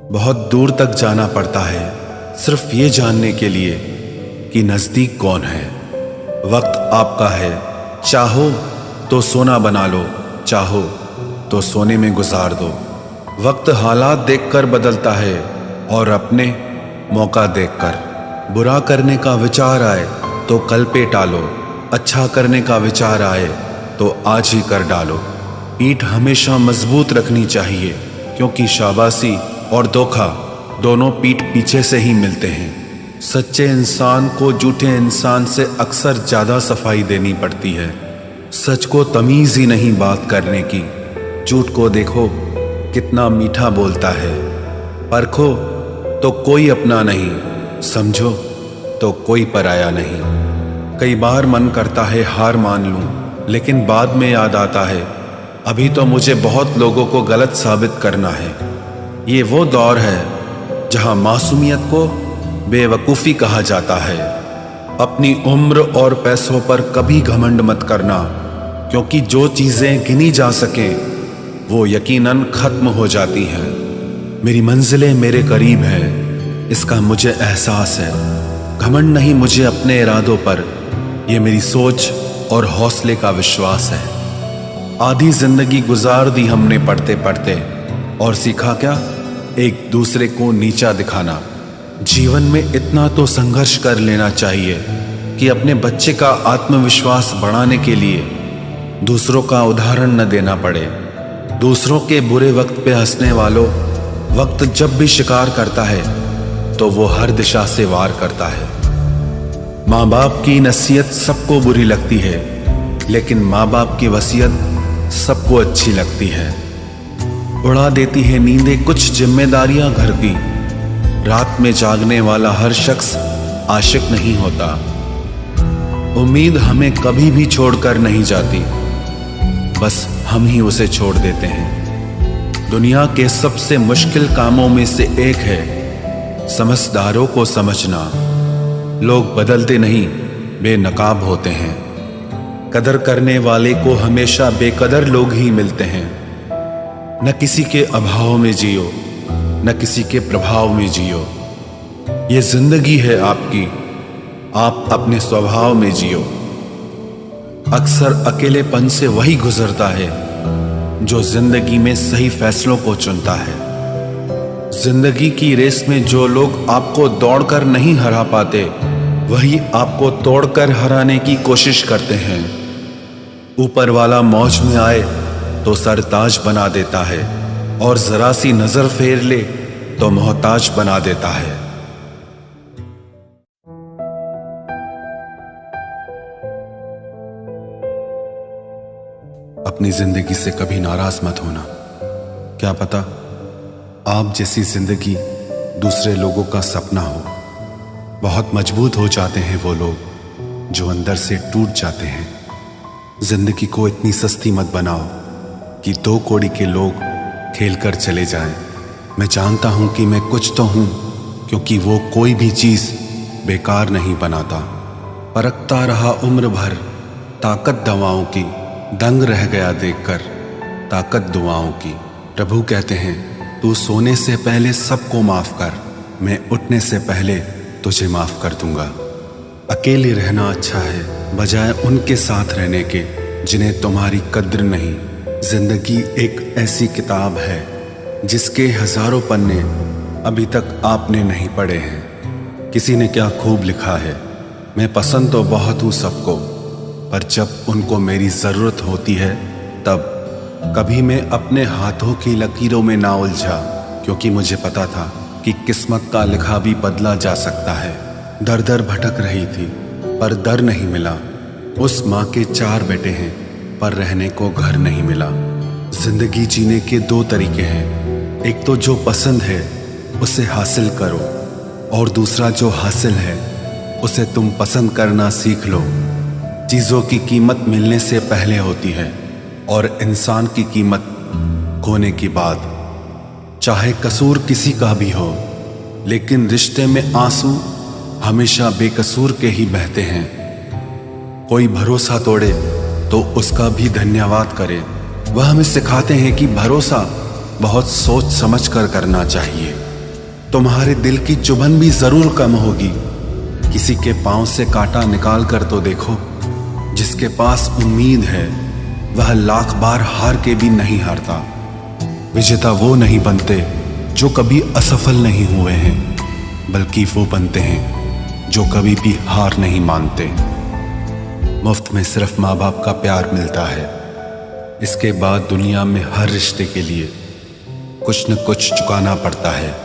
बहुत दूर तक जाना पड़ता है सिर्फ ये जानने के लिए कि नज़दीक कौन है। वक्त आपका है, चाहो तो सोना बना लो, चाहो तो सोने में गुजार दो। वक्त हालात देखकर बदलता है और अपने मौका देखकर। बुरा करने का विचार आए तो कल पे टालो, अच्छा करने का विचार आए तो आज ही कर डालो। पीठ हमेशा मजबूत रखनी चाहिए क्योंकि शाबाशी और धोखा दोनों पीठ पीछे से ही मिलते हैं। सच्चे इंसान को झूठे इंसान से अक्सर ज़्यादा सफाई देनी पड़ती है। सच को तमीज़ ही नहीं बात करने की। झूठ को देखो कितना मीठा बोलता है। परखो तो कोई अपना नहीं, समझो तो कोई पराया नहीं। कई बार मन करता है हार मान लूं, लेकिन बाद में याद आता है अभी तो मुझे बहुत लोगों को गलत साबित करना है। ये वो दौर है जहां मासूमियत को बेवकूफ़ी कहा जाता है। अपनी उम्र और पैसों पर कभी घमंड मत करना, क्योंकि जो चीज़ें गिनी जा सकें वो यकीनन ख़त्म हो जाती हैं। मेरी मंजिलें मेरे करीब हैं, इसका मुझे एहसास है। घमंड नहीं मुझे अपने इरादों पर, ये मेरी सोच और हौसले का विश्वास है। आधी जिंदगी गुजार दी हमने पढ़ते पढ़ते, और सीखा क्या? एक दूसरे को नीचा दिखाना। जीवन में इतना तो संघर्ष कर लेना चाहिए कि अपने बच्चे का आत्मविश्वास बढ़ाने के लिए दूसरों का उदाहरण न देना पड़े। दूसरों के बुरे वक्त पे हंसने वालों, वक्त जब भी शिकार करता है तो वो हर दिशा से वार करता है। माँ बाप की नसीहत सबको बुरी लगती है, लेकिन माँ बाप की वसीयत सबको अच्छी लगती है। उड़ा देती है नींदें कुछ जिम्मेदारियां घर की। रात में जागने वाला हर शख्स आशिक नहीं होता। उम्मीद हमें कभी भी छोड़कर नहीं जाती, बस हम ही उसे छोड़ देते हैं। दुनिया के सबसे मुश्किल कामों में से एक है समझदारों को समझना। लोग बदलते नहीं, बेनकाब होते हैं। कदर करने वाले को हमेशा बेकदर लोग ही मिलते हैं। न किसी के अभाव में जियो, न किसी के प्रभाव में जियो। ये जिंदगी है आपकी, आप अपने स्वभाव में जियो। अक्सर अकेलेपन से वही गुजरता है जो जिंदगी में सही फैसलों को चुनता है। जिंदगी की रेस में जो लोग आपको दौड़कर नहीं हरा पाते, वही आपको तोड़कर हराने की कोशिश करते हैं। ऊपर वाला मौज में आए तो सरताज बना देता है, और जरा सी नजर फेर ले तो मोहताज बना देता है। अपनी जिंदगी से कभी नाराज मत होना। क्या पता आप जैसी जिंदगी दूसरे लोगों का सपना हो। बहुत मजबूत हो जाते हैं वो लोग जो अंदर से टूट जाते हैं। जिंदगी को इतनी सस्ती मत बनाओ कि 2 कौड़ी के लोग खेल कर चले जाएं। मैं जानता हूं कि मैं कुछ तो हूं, क्योंकि वो कोई भी चीज बेकार नहीं बनाता। परखता रहा उम्र भर ताकत दवाओं की, दंग रह गया देखकर ताकत दुआओं की। प्रभु कहते हैं तू सोने से पहले सबको माफ कर, मैं उठने से पहले तुझे माफ कर दूंगा। अकेले रहना अच्छा है बजाय उनके साथ रहने के जिन्हें तुम्हारी कद्र नहीं। जिंदगी एक ऐसी किताब है जिसके हजारों पन्ने अभी तक आपने नहीं पढ़े हैं। किसी ने क्या खूब लिखा है, मैं पसंद तो बहुत हूँ सबको, पर जब उनको मेरी ज़रूरत होती है तब। कभी मैं अपने हाथों की लकीरों में ना उलझा, क्योंकि मुझे पता था कि किस्मत का लिखा भी बदला जा सकता है। दर दर भटक रही थी पर दर नहीं मिला। उस माँ के 4 बेटे हैं पर रहने को घर नहीं मिला। जिंदगी जीने के 2 तरीके हैं, एक तो जो पसंद है उसे हासिल करो, और दूसरा जो हासिल है उसे तुम पसंद करना सीख लो। चीज़ों की कीमत मिलने से पहले होती है और इंसान की कीमत खोने के बाद। चाहे कसूर किसी का भी हो, लेकिन रिश्ते में आंसू हमेशा बेकसूर के ही बहते हैं। कोई भरोसा तोड़े तो उसका भी धन्यवाद करे। वह हमें सिखाते हैं कि भरोसा बहुत सोच समझ कर करना चाहिए। तुम्हारे दिल की चुभन भी जरूर कम होगी। किसी के पांव से कांटा निकाल कर तो देखो। जिसके पास उम्मीद है वह लाख बार हार के भी नहीं हारता। विजेता वो नहीं बनते जो कभी असफल नहीं हुए हैं, बल्कि वो बनते हैं जो कभी भी हार नहीं मानते। मुफ्त में सिर्फ माँ बाप का प्यार मिलता है। इसके बाद दुनिया में हर रिश्ते के लिए कुछ न कुछ चुकाना पड़ता है।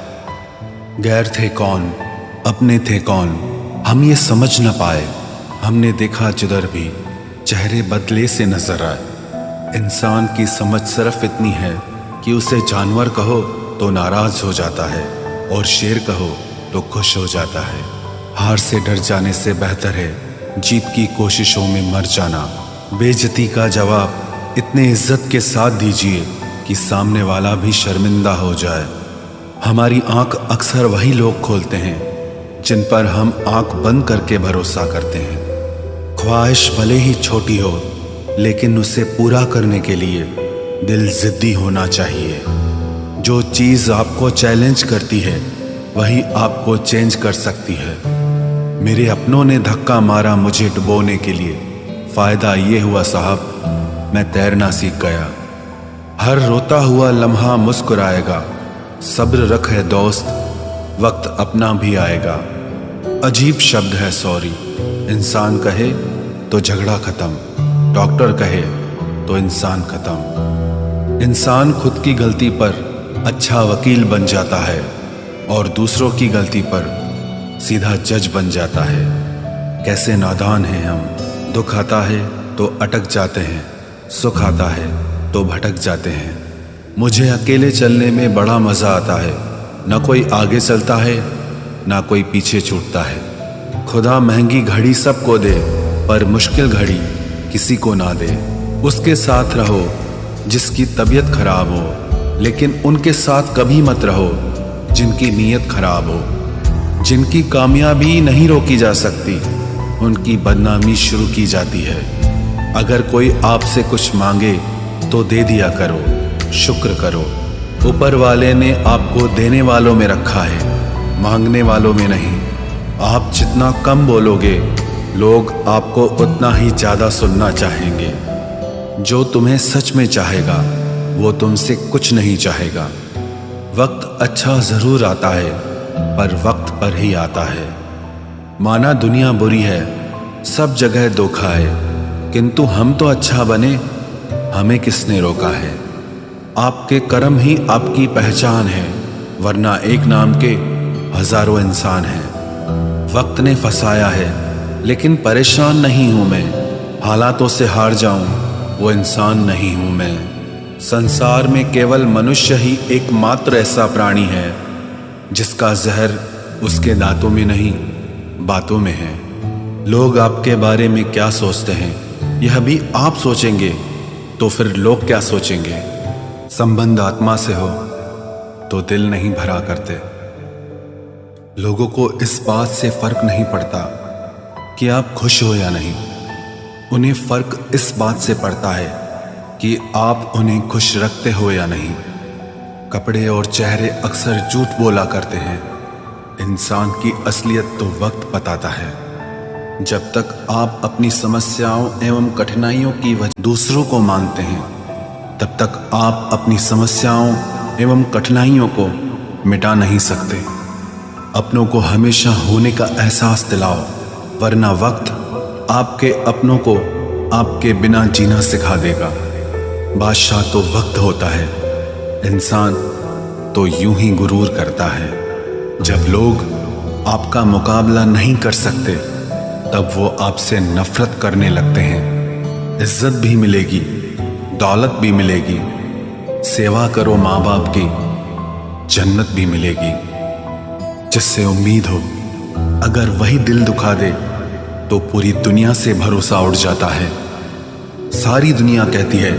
गैर थे कौन, अपने थे कौन, हम ये समझ न पाए। हमने देखा जिधर भी चेहरे बदले से नजर आए। इंसान की समझ सिर्फ इतनी है कि उसे जानवर कहो तो नाराज हो जाता है और शेर कहो तो खुश हो जाता है। हार से डर जाने से बेहतर है जीत की कोशिशों में मर जाना। बेइज्जती का जवाब इतने इज्जत के साथ दीजिए कि सामने वाला भी शर्मिंदा हो जाए। हमारी आंख अक्सर वही लोग खोलते हैं जिन पर हम आंख बंद करके भरोसा करते हैं। ख्वाहिश भले ही छोटी हो, लेकिन उसे पूरा करने के लिए दिल जिद्दी होना चाहिए। जो चीज़ आपको चैलेंज करती है वही आपको चेंज कर सकती है। मेरे अपनों ने धक्का मारा मुझे डुबोने के लिए। फ़ायदा ये हुआ साहब, मैं तैरना सीख गया। हर रोता हुआ लम्हा मुस्कुराएगा। सब्र रख है दोस्त, वक्त अपना भी आएगा। अजीब शब्द है सॉरी। इंसान कहे तो झगड़ा खत्म, डॉक्टर कहे तो इंसान खत्म। इंसान खुद की गलती पर अच्छा वकील बन जाता है और दूसरों की गलती पर सीधा जज बन जाता है। कैसे नादान हैं हम। दुख आता है तो अटक जाते हैं, सुख आता है तो भटक जाते हैं। मुझे अकेले चलने में बड़ा मज़ा आता है। ना कोई आगे चलता है ना कोई पीछे छूटता है। खुदा महंगी घड़ी सबको दे, पर मुश्किल घड़ी किसी को ना दे। उसके साथ रहो जिसकी तबीयत खराब हो, लेकिन उनके साथ कभी मत रहो जिनकी नीयत खराब हो। जिनकी कामयाबी नहीं रोकी जा सकती, उनकी बदनामी शुरू की जाती है। अगर कोई आपसे कुछ मांगे तो दे दिया करो, शुक्र करो। ऊपर वाले ने आपको देने वालों में रखा है, मांगने वालों में नहीं। आप जितना कम बोलोगे, लोग आपको उतना ही ज़्यादा सुनना चाहेंगे। जो तुम्हें सच में चाहेगा वो तुमसे कुछ नहीं चाहेगा। वक्त अच्छा ज़रूर आता है, पर वक्त पर ही आता है। माना दुनिया बुरी है, सब जगह धोखा है, किंतु हम तो अच्छा बने, हमें किसने रोका है। आपके कर्म ही आपकी पहचान है, वरना एक नाम के हजारों इंसान हैं। वक्त ने फंसाया है, लेकिन परेशान नहीं हूं मैं। हालातों से हार जाऊं वो इंसान नहीं हूं मैं। संसार में केवल मनुष्य ही एकमात्र ऐसा प्राणी है जिसका जहर उसके दांतों में नहीं, बातों में है। लोग आपके बारे में क्या सोचते हैं यह भी आप सोचेंगे तो फिर लोग क्या सोचेंगे। संबंध आत्मा से हो तो दिल नहीं भरा करते। लोगों को इस बात से फर्क नहीं पड़ता कि आप खुश हो या नहीं। उन्हें फर्क इस बात से पड़ता है कि आप उन्हें खुश रखते हो या नहीं। कपड़े और चेहरे अक्सर झूठ बोला करते हैं। इंसान की असलियत तो वक्त बताता है। जब तक आप अपनी समस्याओं एवं कठिनाइयों की वजह दूसरों को मानते हैं, तब तक आप अपनी समस्याओं एवं कठिनाइयों को मिटा नहीं सकते। अपनों को हमेशा होने का एहसास दिलाओ, वरना वक्त आपके अपनों को आपके बिना जीना सिखा देगा। बादशाह तो वक्त होता है, इंसान तो यूं ही गुरूर करता है। जब लोग आपका मुकाबला नहीं कर सकते, तब वो आपसे नफरत करने लगते हैं। इज्जत भी मिलेगी, दौलत भी मिलेगी। सेवा करो माँ बाप की, जन्नत भी मिलेगी। जिससे उम्मीद हो, अगर वही दिल दुखा दे तो पूरी दुनिया से भरोसा उड़ जाता है। सारी दुनिया कहती है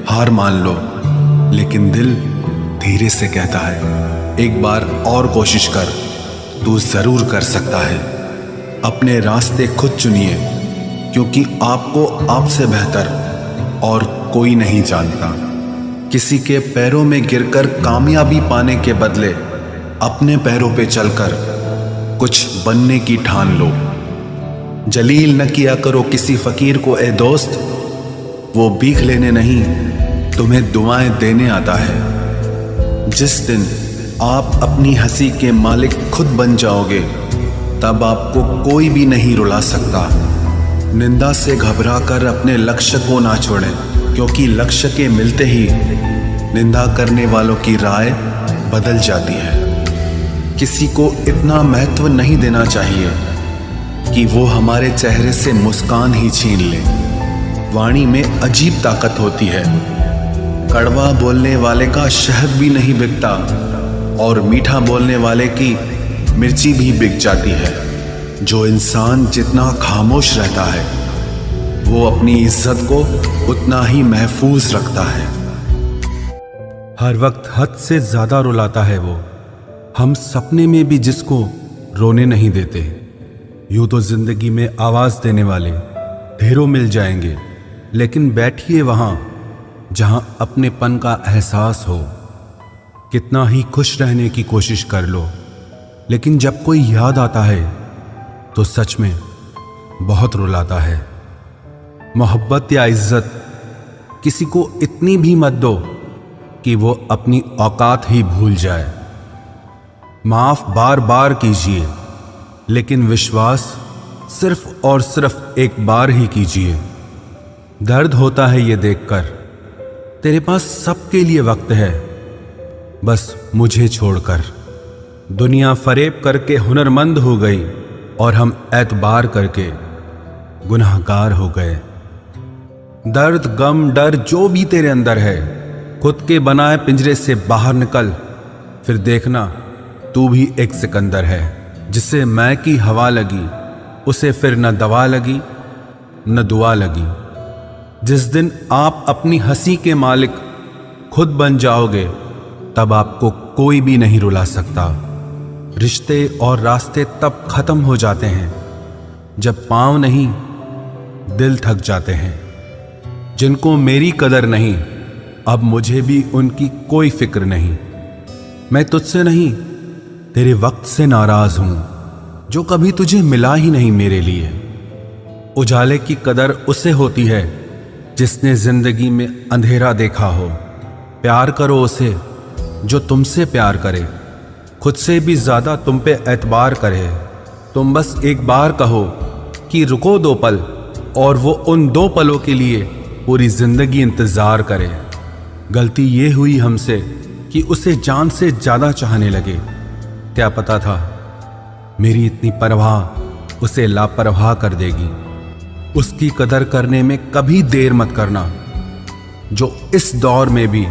हार मान लो, लेकिन दिल धीरे से कहता है एक बार और कोशिश कर, तू जरूर कर सकता है। अपने रास्ते खुद चुनिए, क्योंकि आपको आपसे बेहतर और कोई नहीं जानता। किसी के पैरों में गिरकर कामयाबी पाने के बदले अपने पैरों पे चलकर कुछ बनने की ठान लो। जलील न किया करो किसी फकीर को ए दोस्त, वो भीख लेने नहीं तुम्हें दुआएं देने आता है। जिस दिन आप अपनी हंसी के मालिक खुद बन जाओगे, तब आपको कोई भी नहीं रुला सकता। निंदा से घबराकर अपने लक्ष्य को ना छोड़ें, क्योंकि लक्ष्य के मिलते ही निंदा करने वालों की राय बदल जाती है। किसी को इतना महत्व नहीं देना चाहिए कि वो हमारे चेहरे से मुस्कान ही छीन ले। वाणी में अजीब ताकत होती है। कड़वा बोलने वाले का शहद भी नहीं बिकता और मीठा बोलने वाले की मिर्ची भी बिक जाती है। जो इंसान जितना खामोश रहता है, वो अपनी इज्जत को उतना ही महफूज रखता है। हर वक्त हद से ज्यादा रुलाता है वो, हम सपने में भी जिसको रोने नहीं देते। यूं तो जिंदगी में आवाज देने वाले ढेरों मिल जाएंगे, लेकिन बैठिए वहां जहां अपनेपन का एहसास हो। कितना ही खुश रहने की कोशिश कर लो, लेकिन जब कोई याद आता है तो सच में बहुत रुलाता है। मोहब्बत या इज्जत किसी को इतनी भी मत दो कि वो अपनी औकात ही भूल जाए। माफ बार बार कीजिए, लेकिन विश्वास सिर्फ और सिर्फ एक बार ही कीजिए। दर्द होता है ये देखकर तेरे पास सबके लिए वक्त है, बस मुझे छोड़कर। दुनिया फरेब करके हुनरमंद हो गई और हम एतबार करके गुनाहगार हो गए। दर्द, गम, डर जो भी तेरे अंदर है, खुद के बनाए पिंजरे से बाहर निकल, फिर देखना तू भी एक सिकंदर है। जिसे मैं की हवा लगी, उसे फिर न दवा लगी न दुआ लगी। जिस दिन आप अपनी हंसी के मालिक खुद बन जाओगे, तब आपको कोई भी नहीं रुला सकता। रिश्ते और रास्ते तब खत्म हो जाते हैं जब पांव नहीं दिल थक जाते हैं। जिनको मेरी कदर नहीं, अब मुझे भी उनकी कोई फिक्र नहीं। मैं तुझसे नहीं तेरे वक्त से नाराज हूं, जो कभी तुझे मिला ही नहीं मेरे लिए। उजाले की कदर उसे होती है जिसने जिंदगी में अंधेरा देखा हो। प्यार करो उसे जो तुमसे प्यार करे, खुद से भी ज्यादा तुम पे एतबार करे। तुम बस एक बार कहो कि रुको 2 पल, और वो उन 2 पलों के लिए पूरी जिंदगी इंतजार करे। गलती ये हुई हमसे कि उसे जान से ज्यादा चाहने लगे। क्या पता था मेरी इतनी परवाह उसे लापरवाह कर देगी। उसकी कदर करने में कभी देर मत करना, जो इस दौर में भी